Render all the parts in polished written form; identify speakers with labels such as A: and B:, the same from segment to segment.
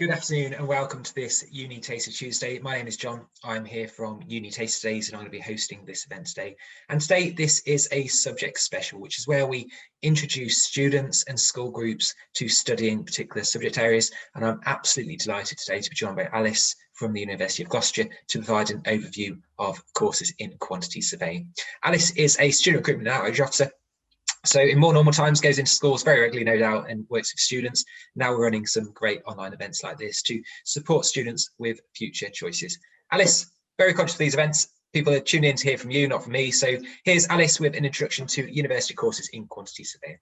A: Good afternoon and welcome to this UniTaster Tuesday. My name is John. I'm here from UniTasterDays and I'm going to be hosting this event today. And today this is a subject special, which is where we introduce students and school groups to studying particular subject areas. And I'm absolutely delighted today to be joined by Alice from the University of Gloucestershire to provide an overview of courses in quantity surveying. Alice is a student recruitment and outreach officer. So in more normal times, goes into schools very regularly, no doubt, and works with students. Now we're running some great online events like this to support students with future choices. Alice, very conscious of these events. People are tuning in to hear from you, not from me. So here's Alice with an introduction to university courses in quantity surveying.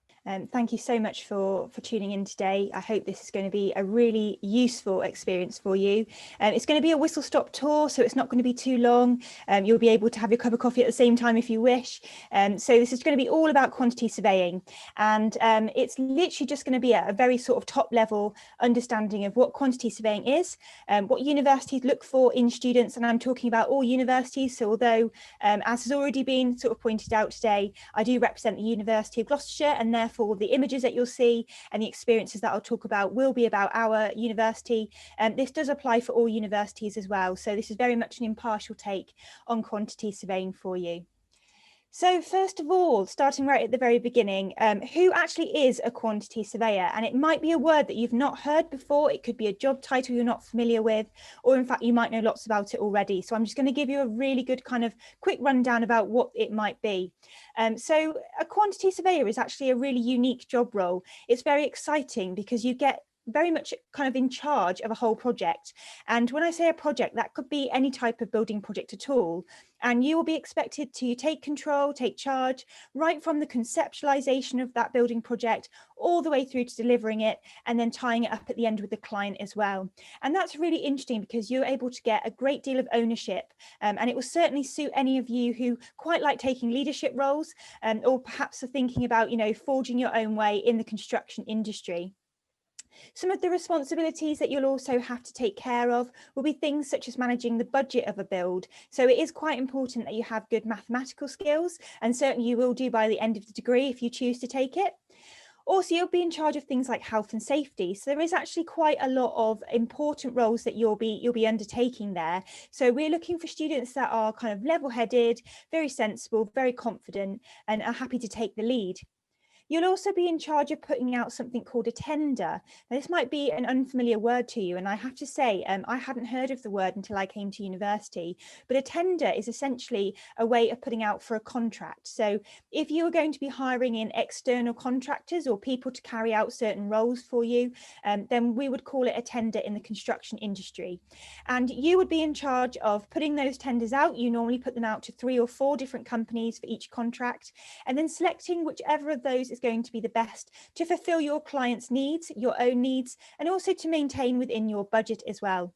B: Thank you so much for tuning in today. I hope this is going to be a really useful experience for you. It's going to be a whistle-stop tour, so it's not going to be too long. You'll be able to have your cup of coffee at the same time if you wish. So this is going to be all about quantity surveying, and it's literally just going to be a very sort of top-level understanding of what quantity surveying is, what universities look for in students, and I'm talking about all universities. So although, as has already been sort of pointed out today, I do represent the University of Gloucestershire, and therefore the images that you'll see and the experiences that I'll talk about will be about our university. This does apply for all universities as well. So this is very much an impartial take on quantity surveying for you. So first of all, starting right at the very beginning, who actually is a quantity surveyor? And it might be a word that you've not heard before. It could be a job title you're not familiar with, or in fact, you might know lots about it already. So I'm just going to give you a really good kind of quick rundown about what it might be. So a quantity surveyor is actually a really unique job role. It's very exciting because you get very much kind of in charge of a whole project. And when I say a project, that could be any type of building project at all. And you will be expected to take control, take charge, right from the conceptualization of that building project all the way through to delivering it and then tying it up at the end with the client as well. And that's really interesting because you're able to get a great deal of ownership, and it will certainly suit any of you who quite like taking leadership roles, or perhaps are thinking about, forging your own way in the construction industry. Some of the responsibilities that you'll also have to take care of will be things such as managing the budget of a build. So it is quite important that you have good mathematical skills, and certainly you will do by the end of the degree if you choose to take it. Also, you'll be in charge of things like health and safety. So there is actually quite a lot of important roles that you'll be undertaking there. So we're looking for students that are kind of level-headed, very sensible, very confident, and are happy to take the lead. You'll also be in charge of putting out something called a tender. Now, this might be an unfamiliar word to you, and I have to say, I hadn't heard of the word until I came to university, but a tender is essentially a way of putting out for a contract. So if you are going to be hiring in external contractors or people to carry out certain roles for you, then we would call it a tender in the construction industry. And you would be in charge of putting those tenders out. You normally put them out to 3 or 4 different companies for each contract, and then selecting whichever of those is going to be the best to fulfill your client's needs, your own needs, and also to maintain within your budget as well.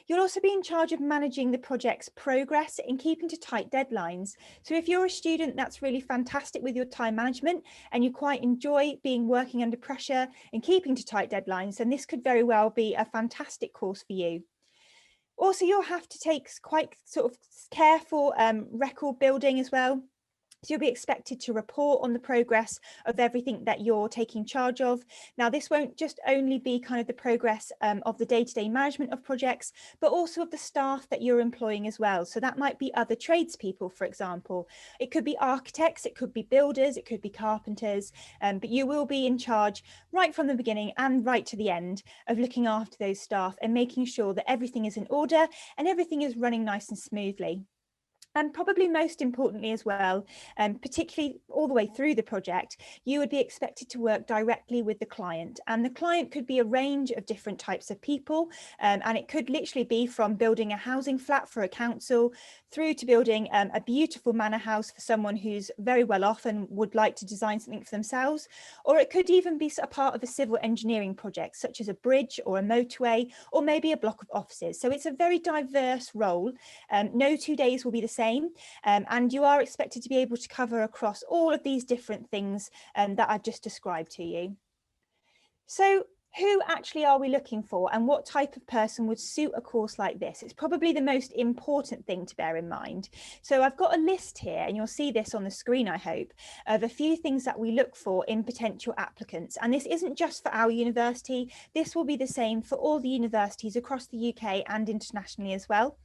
B: You'll also be in charge of managing the project's progress and keeping to tight deadlines. So if you're a student that's really fantastic with your time management and you quite enjoy working under pressure and keeping to tight deadlines, then this could very well be a fantastic course for you. Also, you'll have to take quite sort of careful record building as well. So you'll be expected to report on the progress of everything that you're taking charge of. Now, this won't just only be kind of the progress of the day-to-day management of projects, but also of the staff that you're employing as well. So that might be other tradespeople, for example. It could be architects, it could be builders, it could be carpenters, but you will be in charge right from the beginning and right to the end of looking after those staff and making sure that everything is in order and everything is running nice and smoothly. And probably most importantly as well, particularly all the way through the project, you would be expected to work directly with the client. And the client could be a range of different types of people. And it could literally be from building a housing flat for a council through to building a beautiful manor house for someone who's very well off and would like to design something for themselves. Or it could even be a part of a civil engineering project, such as a bridge or a motorway, or maybe a block of offices. So it's a very diverse role. No 2 days will be the same. And you are expected to be able to cover across all of these different things that I've just described to you. So Who actually are we looking for, and what type of person would suit a course like this? It's probably the most important thing to bear in mind. So I've got a list here, and you'll see this on the screen, I hope, of a few things that we look for in potential applicants. And this isn't just for our university, this will be the same for all the universities across the UK and internationally as well.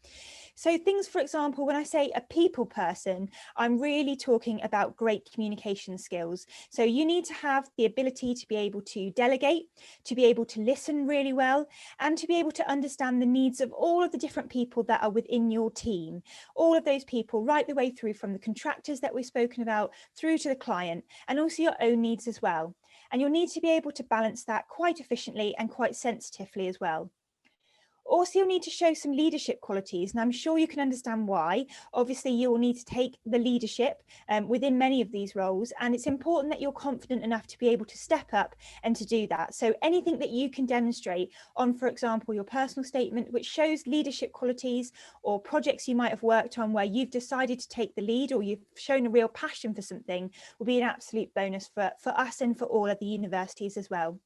B: So things, for example, when I say a people person, I'm really talking about great communication skills. So you need to have the ability to be able to delegate, to be able to listen really well, and to be able to understand the needs of all of the different people that are within your team. All of those people right the way through, from the contractors that we've spoken about through to the client, and also your own needs as well. And you'll need to be able to balance that quite efficiently and quite sensitively as well. Also, you'll need to show some leadership qualities, and I'm sure you can understand why. Obviously, you will need to take the leadership within many of these roles, and it's important that you're confident enough to be able to step up and to do that. So anything that you can demonstrate on, for example, your personal statement, which shows leadership qualities, or projects you might have worked on where you've decided to take the lead, or you've shown a real passion for something, will be an absolute bonus for us and for all of the universities as well.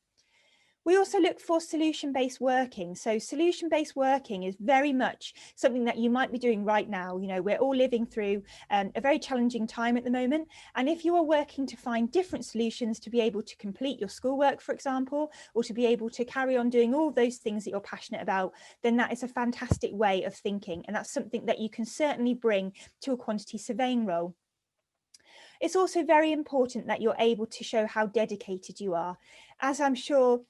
B: We also look for solution-based working. So solution-based working is very much something that you might be doing right now. You know, we're all living through a very challenging time at the moment. And if you are working to find different solutions to be able to complete your schoolwork, for example, or to be able to carry on doing all those things that you're passionate about, then that is a fantastic way of thinking. And that's something that you can certainly bring to a quantity surveying role. It's also very important that you're able to show how dedicated you are. As I'm sure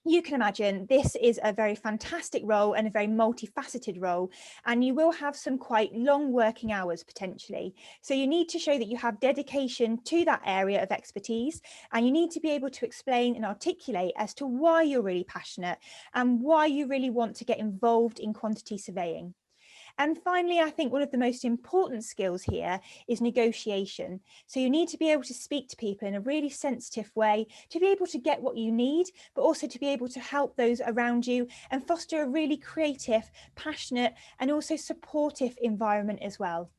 B: you can imagine, this is a very fantastic role and a very multifaceted role, and you will have some quite long working hours potentially. So you need to show that you have dedication to that area of expertise, and you need to be able to explain and articulate as to why you're really passionate and why you really want to get involved in quantity surveying. And finally, I think one of the most important skills here is negotiation. So you need to be able to speak to people in a really sensitive way, to be able to get what you need, but also to be able to help those around you and foster a really creative, passionate, and also supportive environment as well.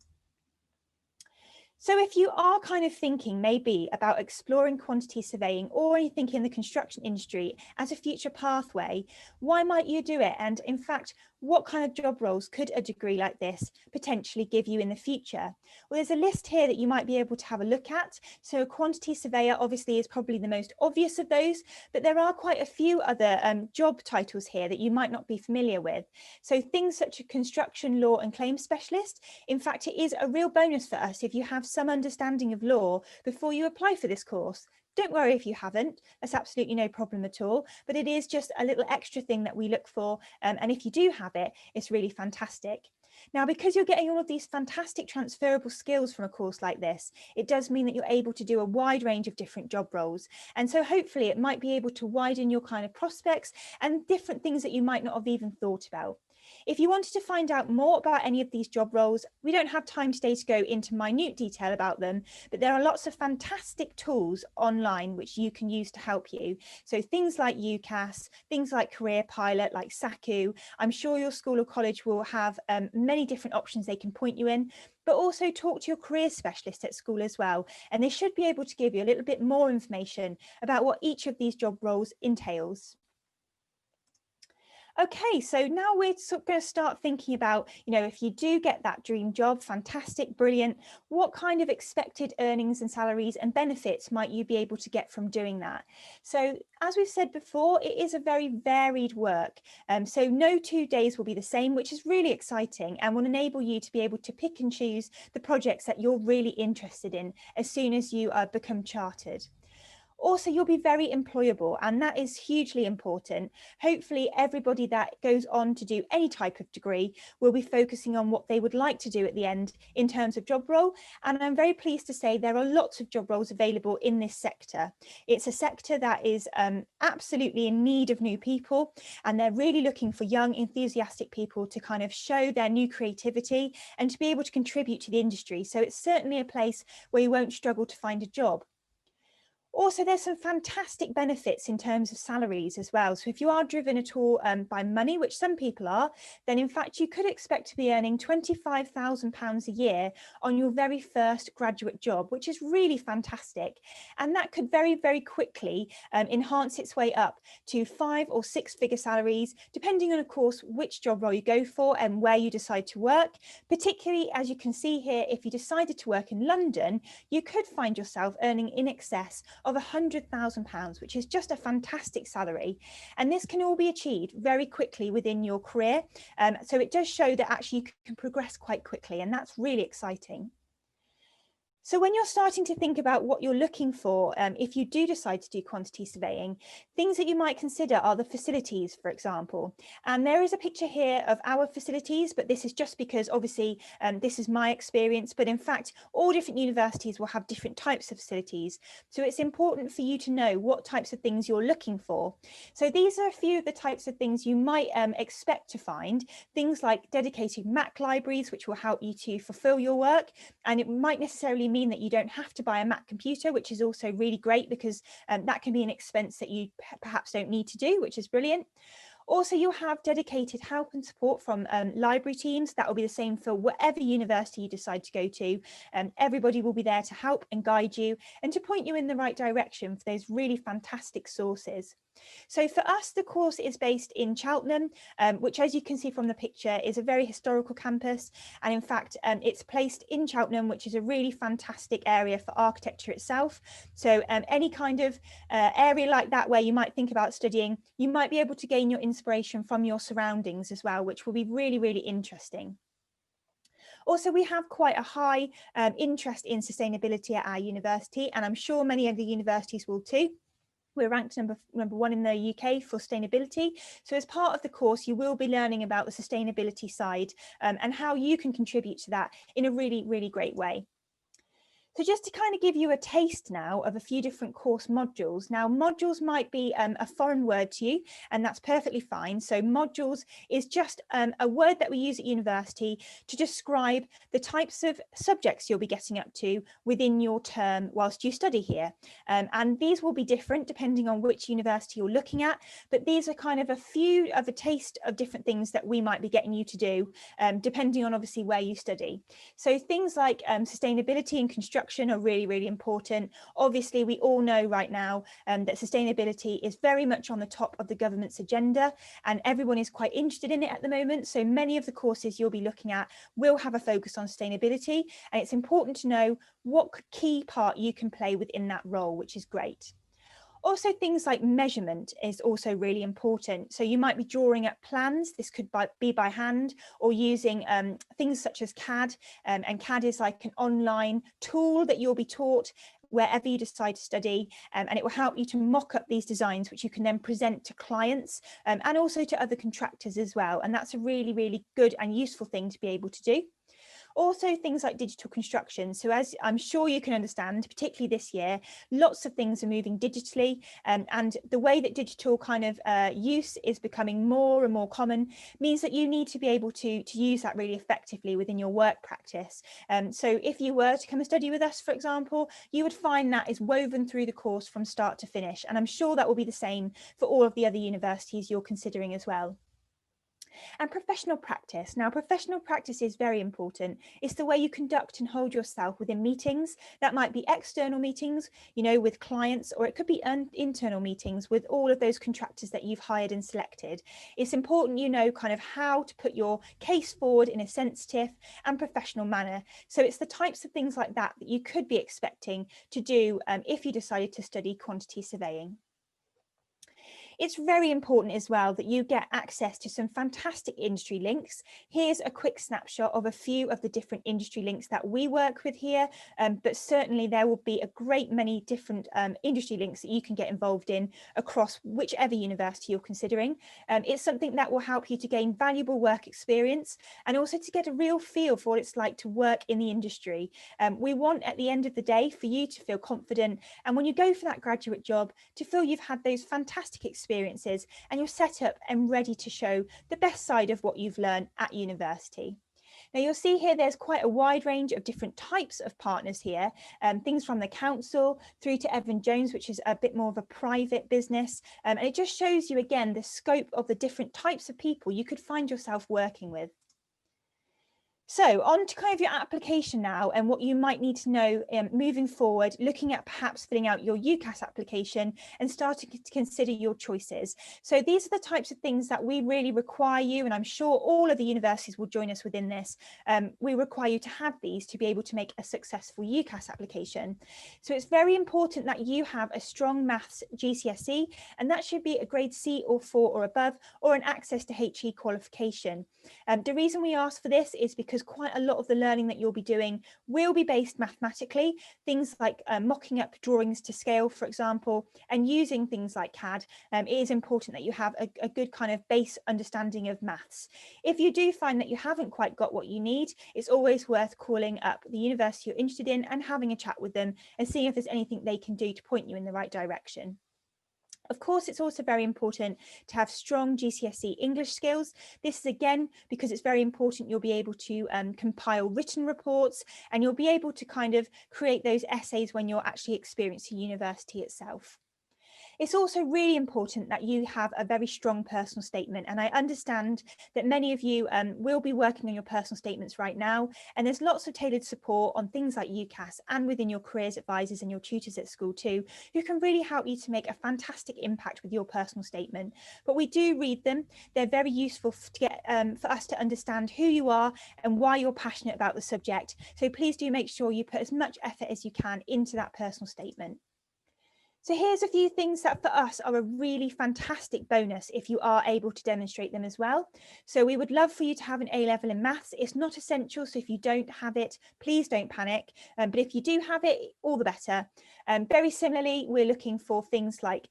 B: So if you are kind of thinking maybe about exploring quantity surveying or anything in the construction industry as a future pathway, why might you do it? And in fact, what kind of job roles could a degree like this potentially give you in the future? Well, there's a list here that you might be able to have a look at. So a quantity surveyor obviously is probably the most obvious of those, but there are quite a few other job titles here that you might not be familiar with. So things such as construction law and claims specialist. In fact, it is a real bonus for us if you have some understanding of law before you apply for this course. Don't worry if you haven't, that's absolutely no problem at all, but it is just a little extra thing that we look for, and if you do have it, it's really fantastic. Now, because you're getting all of these fantastic transferable skills from a course like this, it does mean that you're able to do a wide range of different job roles. And so hopefully it might be able to widen your kind of prospects and different things that you might not have even thought about. If you wanted to find out more about any of these job roles, we don't have time today to go into minute detail about them, but there are lots of fantastic tools online which you can use to help you. So things like UCAS, things like Career Pilot, like SACU. I'm sure your school or college will have many different options they can point you in, but also talk to your career specialist at school as well. And they should be able to give you a little bit more information about what each of these job roles entails. Okay, so now we're going to start thinking about, you know, if you do get that dream job, fantastic, brilliant, what kind of expected earnings and salaries and benefits might you be able to get from doing that? So as we've said before, it is a very varied work. So no 2 days will be the same, which is really exciting and will enable you to be able to pick and choose the projects that you're really interested in as soon as you become chartered. Also, you'll be very employable, and that is hugely important. Hopefully, everybody that goes on to do any type of degree will be focusing on what they would like to do at the end in terms of job role. And I'm very pleased to say there are lots of job roles available in this sector. It's a sector that is absolutely in need of new people, and they're really looking for young, enthusiastic people to kind of show their new creativity and to be able to contribute to the industry. So it's certainly a place where you won't struggle to find a job. Also, there's some fantastic benefits in terms of salaries as well. So if you are driven at all by money, which some people are, then in fact you could expect to be earning £25,000 a year on your very first graduate job, which is really fantastic. And that could very, very quickly enhance its way up to 5 or 6 figure salaries, depending on, of course, which job role you go for and where you decide to work. Particularly, as you can see here, if you decided to work in London, you could find yourself earning in excess of £100,000, which is just a fantastic salary. And this can all be achieved very quickly within your career. So it does show that actually you can progress quite quickly, and that's really exciting. So when you're starting to think about what you're looking for, if you do decide to do quantity surveying, things that you might consider are the facilities, for example. And there is a picture here of our facilities, but this is just because obviously this is my experience, but in fact, all different universities will have different types of facilities. So it's important for you to know what types of things you're looking for. So these are a few of the types of things you might expect to find, things like dedicated Mac libraries, which will help you to fulfill your work. And it might necessarily mean that you don't have to buy a Mac computer, which is also really great because that can be an expense that you perhaps don't need to do, which is brilliant. Also, you'll have dedicated help and support from library teams. That will be the same for whatever university you decide to go to. Everybody will be there to help and guide you and to point you in the right direction for those really fantastic sources. So for us, the course is based in Cheltenham, which, as you can see from the picture, is a very historical campus. And in fact, it's placed in Cheltenham, which is a really fantastic area for architecture itself. So any kind of area like that where you might think about studying, you might be able to gain your inspiration from your surroundings as well, which will be really, really interesting. Also, we have quite a high interest in sustainability at our university, and I'm sure many other universities will too. We're ranked number 1 in the UK for sustainability. So as part of the course, you will be learning about the sustainability side and how you can contribute to that in a really, really great way. So just to kind of give you a taste now of a few different course modules. Now, modules might be a foreign word to you, and that's perfectly fine. So modules is just a word that we use at university to describe the types of subjects you'll be getting up to within your term whilst you study here. And these will be different depending on which university you're looking at, but these are kind of a taste of different things that we might be getting you to do, depending on obviously where you study. So things like sustainability and construction are really, really important. Obviously, we all know right now that sustainability is very much on the top of the government's agenda, and everyone is quite interested in it at the moment. So many of the courses you'll be looking at will have a focus on sustainability, and it's important to know what key part you can play within that role, which is great. Also, things like measurement is also really important. So you might be drawing up plans. This could be by hand or using things such as CAD. And CAD is like an online tool that you'll be taught wherever you decide to study, and it will help you to mock up these designs, which you can then present to clients and also to other contractors as well. And that's a really, really good and useful thing to be able to do. Also things like digital construction. So as I'm sure you can understand, particularly this year, lots of things are moving digitally, and the way that digital kind of use is becoming more and more common means that you need to be able to use that really effectively within your work practice. So if you were to come and study with us, for example, you would find that is woven through the course from start to finish. And I'm sure that will be the same for all of the other universities you're considering as well. And professional practice. Now, professional practice is very important. It's the way you conduct and hold yourself within meetings. That might be external meetings, you know, with clients, or it could be internal meetings with all of those contractors that you've hired and selected. It's important you know kind of how to put your case forward in a sensitive and professional manner. So it's the types of things like that that you could be expecting to do if you decided to study quantity surveying. It's very important as well that you get access to some fantastic industry links. Here's a quick snapshot of a few of the different industry links that we work with here, but certainly there will be a great many different industry links that you can get involved in across whichever university you're considering. It's something that will help you to gain valuable work experience and also to get a real feel for what it's like to work in the industry. We want at the end of the day for you to feel confident, and when you go for that graduate job, to feel you've had those fantastic experiences and you're set up and ready to show the best side of what you've learned at university. Now you'll see here there's quite a wide range of different types of partners here, things from the council through to Evan Jones, which is a bit more of a private business, and it just shows you again the scope of the different types of people you could find yourself working with. So on to kind of your application now and what you might need to know moving forward, looking at perhaps filling out your UCAS application and starting to consider your choices. So these are the types of things that we really require you, and I'm sure all of the universities will join us within this. We require you to have these to be able to make a successful UCAS application. So it's very important that you have a strong maths GCSE, and that should be a grade C or 4 or above, or an access to HE qualification. The reason we ask for this is because quite a lot of the learning that you'll be doing will be based mathematically, things like mocking up drawings to scale, for example, and using things like CAD. It is important that you have a good kind of base understanding of maths. If you do find that you haven't quite got what you need, it's always worth calling up the university you're interested in and having a chat with them and seeing if there's anything they can do to point you in the right direction. Of course, it's also very important to have strong GCSE English skills. This is again because it's very important you'll be able to compile written reports, and you'll be able to kind of create those essays when you're actually experiencing university itself. It's also really important that you have a very strong personal statement, and I understand that many of you will be working on your personal statements right now, and there's lots of tailored support on things like UCAS and within your careers advisors and your tutors at school too, who can really help you to make a fantastic impact with your personal statement. But we do read them. They're very useful to get for us to understand who you are and why you're passionate about the subject. So please do make sure you put as much effort as you can into that personal statement. So here's a few things that for us are a really fantastic bonus if you are able to demonstrate them as well. So we would love for you to have an A-level in maths. It's not essential, so if you don't have it, please don't panic. But if you do have it, all the better. Very similarly, we're looking for things like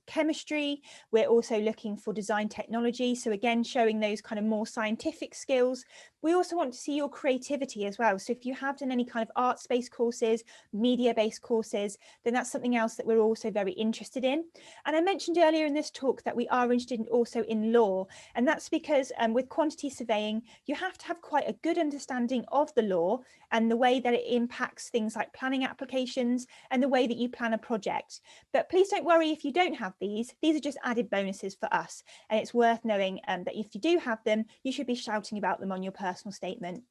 B: chemistry. We're also looking for design technology. So again, showing those kind of more scientific skills. We also want to see your creativity as well. So if you have done any kind of arts-based courses, media-based courses, then that's something else that we're also very interested in. And I mentioned earlier in this talk that we are interested also in law, and that's because with quantity surveying, you have to have quite a good understanding of the law and the way that it impacts things like planning applications and the way that you plan a project. But please don't worry if you don't have these. These are just added bonuses for us, and it's worth knowing that if you do have them, you should be shouting about them on your personal statement.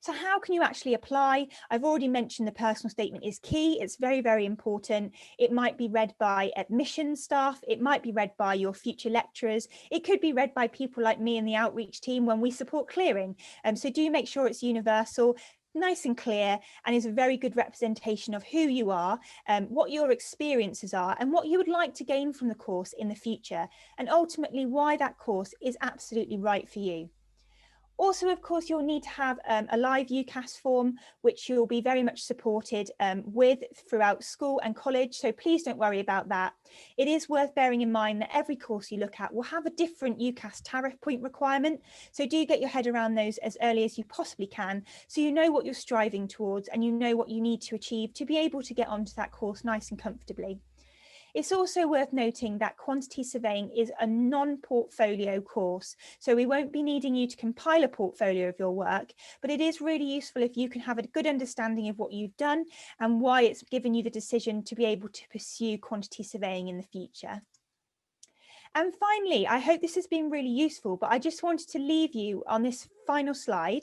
B: So how can you actually apply? I've already mentioned the personal statement is key. It's very, very important. It might be read by admissions staff. It might be read by your future lecturers. It could be read by people like me and the outreach team when we support clearing. So do make sure it's universal, nice and clear, and is a very good representation of who you are, what your experiences are, and what you would like to gain from the course in the future, and ultimately why that course is absolutely right for you. Also, of course, you'll need to have a live UCAS form, which you'll be very much supported with throughout school and college. So please don't worry about that. It is worth bearing in mind that every course you look at will have a different UCAS tariff point requirement. So do get your head around those as early as you possibly can, so you know what you're striving towards and you know what you need to achieve to be able to get onto that course nice and comfortably. It's also worth noting that quantity surveying is a non-portfolio course, so we won't be needing you to compile a portfolio of your work, but it is really useful if you can have a good understanding of what you've done and why it's given you the decision to be able to pursue quantity surveying in the future. And finally, I hope this has been really useful, but I just wanted to leave you on this final slide.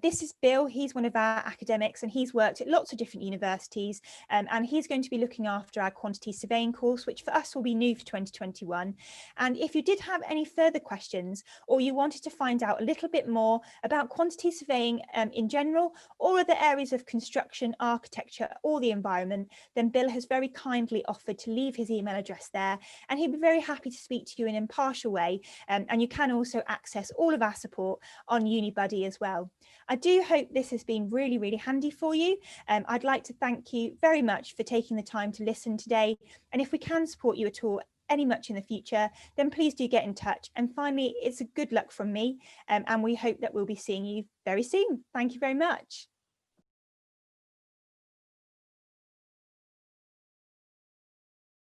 B: This is Bill. He's one of our academics and he's worked at lots of different universities, and he's going to be looking after our quantity surveying course, which for us will be new for 2021. And if you did have any further questions, or you wanted to find out a little bit more about quantity surveying in general, or other areas of construction, architecture, or the environment, then Bill has very kindly offered to leave his email address there, and he'd be very happy to speak to you in an impartial way. And you can also access all of our support on UniBuddy as well. I do hope this has been really, really handy for you. I'd like to thank you very much for taking the time to listen today. And if we can support you at all any much in the future, then please do get in touch. And finally, it's a good luck from me, and we hope that we'll be seeing you very soon. Thank you very much.